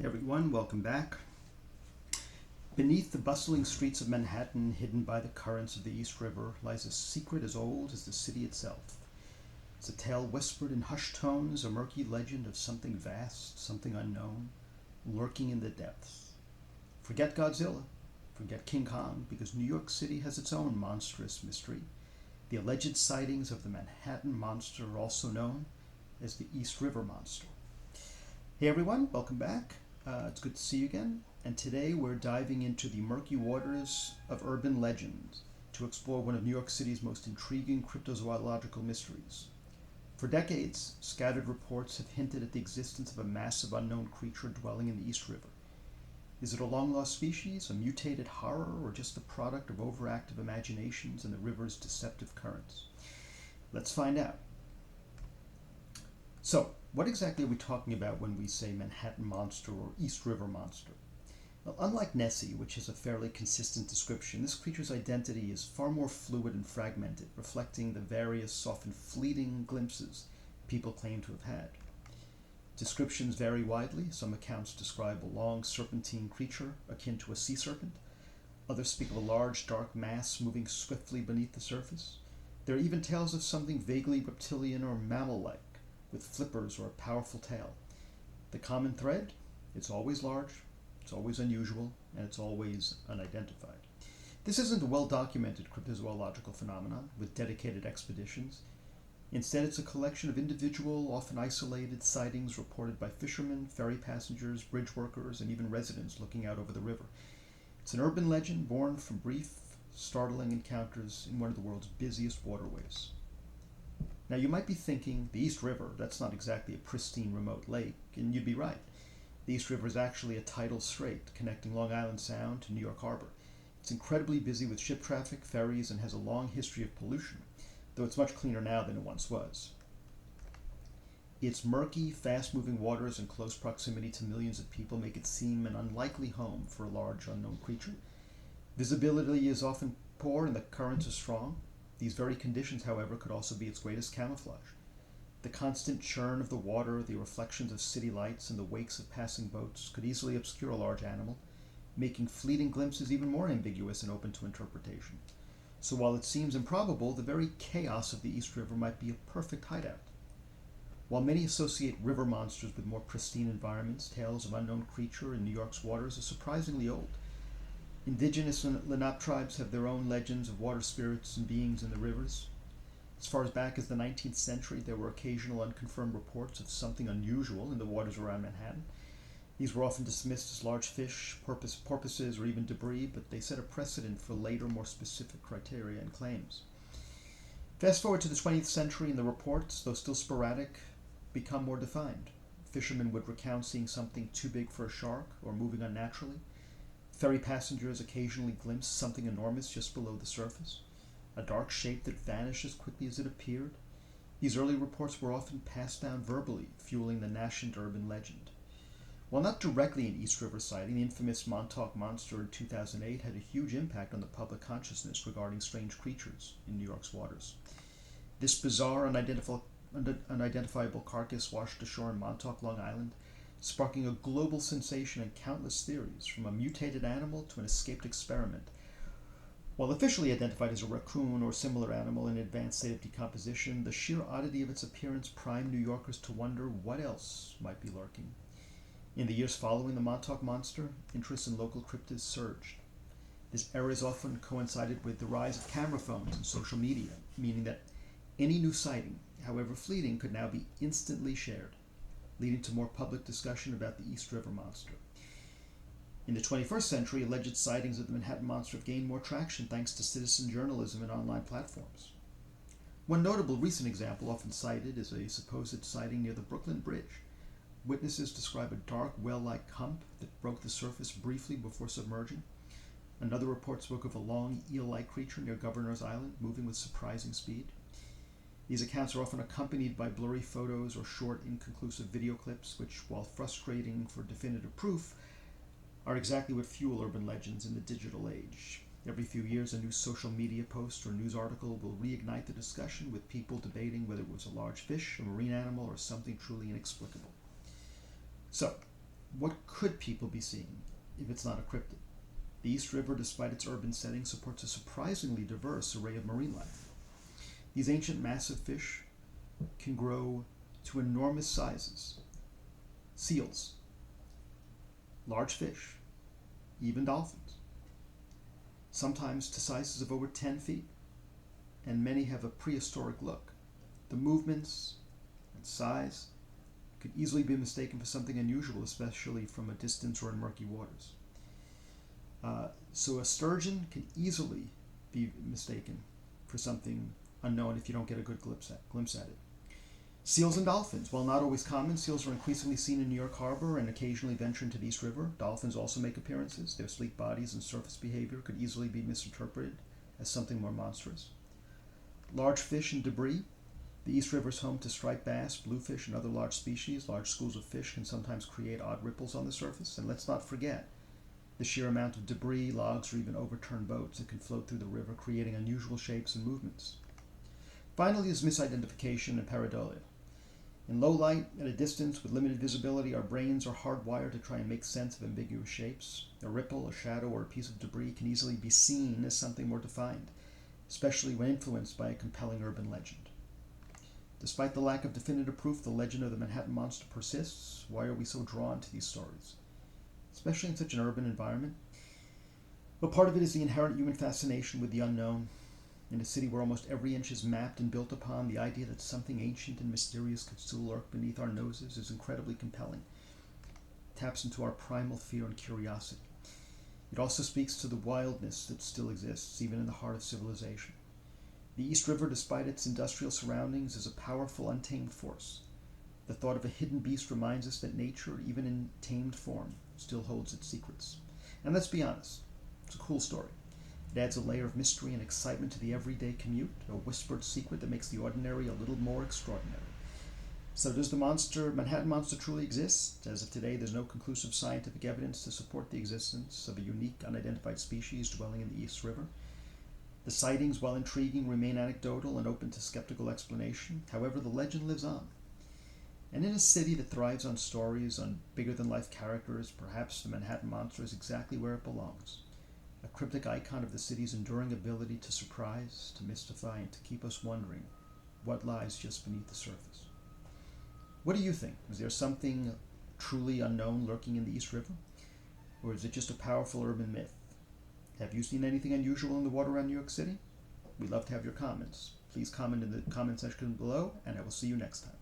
Hey everyone, welcome back. Beneath the bustling streets of Manhattan, hidden by the currents of the East River, lies a secret as old as the city itself. It's a tale whispered in hushed tones, a murky legend of something vast, something unknown, lurking in the depths. Forget Godzilla, forget King Kong, because New York City has its own monstrous mystery. The alleged sightings of the Manhattan Monster, also known as the East River Monster. Hey everyone, welcome back. It's good to see you again, and today we're diving into the murky waters of urban legend to explore one of New York City's most intriguing cryptozoological mysteries. For decades, scattered reports have hinted at the existence of a massive unknown creature dwelling in the East River. Is it a long-lost species, a mutated horror, or just the product of overactive imaginations and the river's deceptive currents? Let's find out. So, what exactly are we talking about when we say Manhattan Monster or East River Monster? Well, unlike Nessie, which has a fairly consistent description, this creature's identity is far more fluid and fragmented, reflecting the various, often fleeting glimpses people claim to have had. Descriptions vary widely. Some accounts describe a long serpentine creature akin to a sea serpent. Others speak of a large, dark mass moving swiftly beneath the surface. There are even tales of something vaguely reptilian or mammal-like, with flippers or a powerful tail. The common thread? It's always large, it's always unusual, and it's always unidentified. This isn't a well-documented cryptozoological phenomenon with dedicated expeditions. Instead, it's a collection of individual, often isolated sightings reported by fishermen, ferry passengers, bridge workers, and even residents looking out over the river. It's an urban legend born from brief, startling encounters in one of the world's busiest waterways. Now you might be thinking, the East River, that's not exactly a pristine remote lake, and you'd be right. The East River is actually a tidal strait connecting Long Island Sound to New York Harbor. It's incredibly busy with ship traffic, ferries, and has a long history of pollution, though it's much cleaner now than it once was. Its murky, fast-moving waters and close proximity to millions of people make it seem an unlikely home for a large, unknown creature. Visibility is often poor and the currents are strong. These very conditions, however, could also be its greatest camouflage. The constant churn of the water, the reflections of city lights, and the wakes of passing boats could easily obscure a large animal, making fleeting glimpses even more ambiguous and open to interpretation. So while it seems improbable, the very chaos of the East River might be a perfect hideout. While many associate river monsters with more pristine environments, tales of unknown creature in New York's waters are surprisingly old. Indigenous Lenape tribes have their own legends of water spirits and beings in the rivers. As far as back as the 19th century, there were occasional unconfirmed reports of something unusual in the waters around Manhattan. These were often dismissed as large fish, porpoises, or even debris, but they set a precedent for later, more specific criteria and claims. Fast forward to the 20th century, and the reports, though still sporadic, become more defined. Fishermen would recount seeing something too big for a shark or moving unnaturally. Ferry passengers occasionally glimpse something enormous just below the surface, a dark shape that vanished as quickly as it appeared. These early reports were often passed down verbally, fueling the nascent urban legend. While not directly an East River sighting, the infamous Montauk Monster in 2008 had a huge impact on the public consciousness regarding strange creatures in New York's waters. This bizarre, unidentifiable carcass washed ashore in Montauk, Long Island, sparking a global sensation and countless theories, from a mutated animal to an escaped experiment. While officially identified as a raccoon or similar animal in an advanced state of decomposition, the sheer oddity of its appearance primed New Yorkers to wonder what else might be lurking. In the years following the Montauk Monster, interest in local cryptids surged. This era is often coincided with the rise of camera phones and social media, meaning that any new sighting, however fleeting, could now be instantly shared, leading to more public discussion about the East River Monster. In the 21st century, alleged sightings of the Manhattan Monster have gained more traction thanks to citizen journalism and online platforms. One notable recent example often cited is a supposed sighting near the Brooklyn Bridge. Witnesses describe a dark, well-like hump that broke the surface briefly before submerging. Another report spoke of a long, eel-like creature near Governor's Island, moving with surprising speed. These accounts are often accompanied by blurry photos or short, inconclusive video clips, which, while frustrating for definitive proof, are exactly what fuel urban legends in the digital age. Every few years, a new social media post or news article will reignite the discussion, with people debating whether it was a large fish, a marine animal, or something truly inexplicable. So, What could people be seeing if it's not a cryptid? The East River, despite its urban setting, supports a surprisingly diverse array of marine life. These ancient massive fish can grow to enormous sizes. Seals, large fish, even dolphins, sometimes to sizes of over 10 feet, and many have a prehistoric look. The movements and size could easily be mistaken for something unusual, especially from a distance or in murky waters. So a sturgeon can easily be mistaken for something unknown if you don't get a good glimpse at it. Seals and dolphins, while not always common, seals are increasingly seen in New York Harbor and occasionally venture into the East River. Dolphins also make appearances. Their sleek bodies and surface behavior could easily be misinterpreted as something more monstrous. Large fish and debris. The East River is home to striped bass, bluefish, and other large species. Large schools of fish can sometimes create odd ripples on the surface. And let's not forget the sheer amount of debris, logs, or even overturned boats that can float through the river, creating unusual shapes and movements. Finally is misidentification and pareidolia. In low light, at a distance, with limited visibility, our brains are hardwired to try and make sense of ambiguous shapes. A ripple, a shadow, or a piece of debris can easily be seen as something more defined, especially when influenced by a compelling urban legend. Despite the lack of definitive proof, the legend of the Manhattan Monster persists. Why are we so drawn to these stories, especially in such an urban environment? Well, part of it is the inherent human fascination with the unknown. In a city where almost every inch is mapped and built upon, the idea that something ancient and mysterious could still lurk beneath our noses is incredibly compelling. It taps into our primal fear and curiosity. It also speaks to the wildness that still exists, even in the heart of civilization. The East River, despite its industrial surroundings, is a powerful, untamed force. The thought of a hidden beast reminds us that nature, even in tamed form, still holds its secrets. And let's be honest, it's a cool story. It adds a layer of mystery and excitement to the everyday commute, a whispered secret that makes the ordinary a little more extraordinary. So does the Manhattan Monster truly exist? As of today, there's no conclusive scientific evidence to support the existence of a unique, unidentified species dwelling in the East River. The sightings, while intriguing, remain anecdotal and open to skeptical explanation. However, the legend lives on. And in a city that thrives on stories, on bigger-than-life characters, perhaps the Manhattan Monster is exactly where it belongs. A cryptic icon of the city's enduring ability to surprise, to mystify, and to keep us wondering what lies just beneath the surface. What do you think? Is there something truly unknown lurking in the East River? Or is it just a powerful urban myth? Have you seen anything unusual in the water around New York City? We'd love to have your comments. Please comment in the comment section below, and I will see you next time.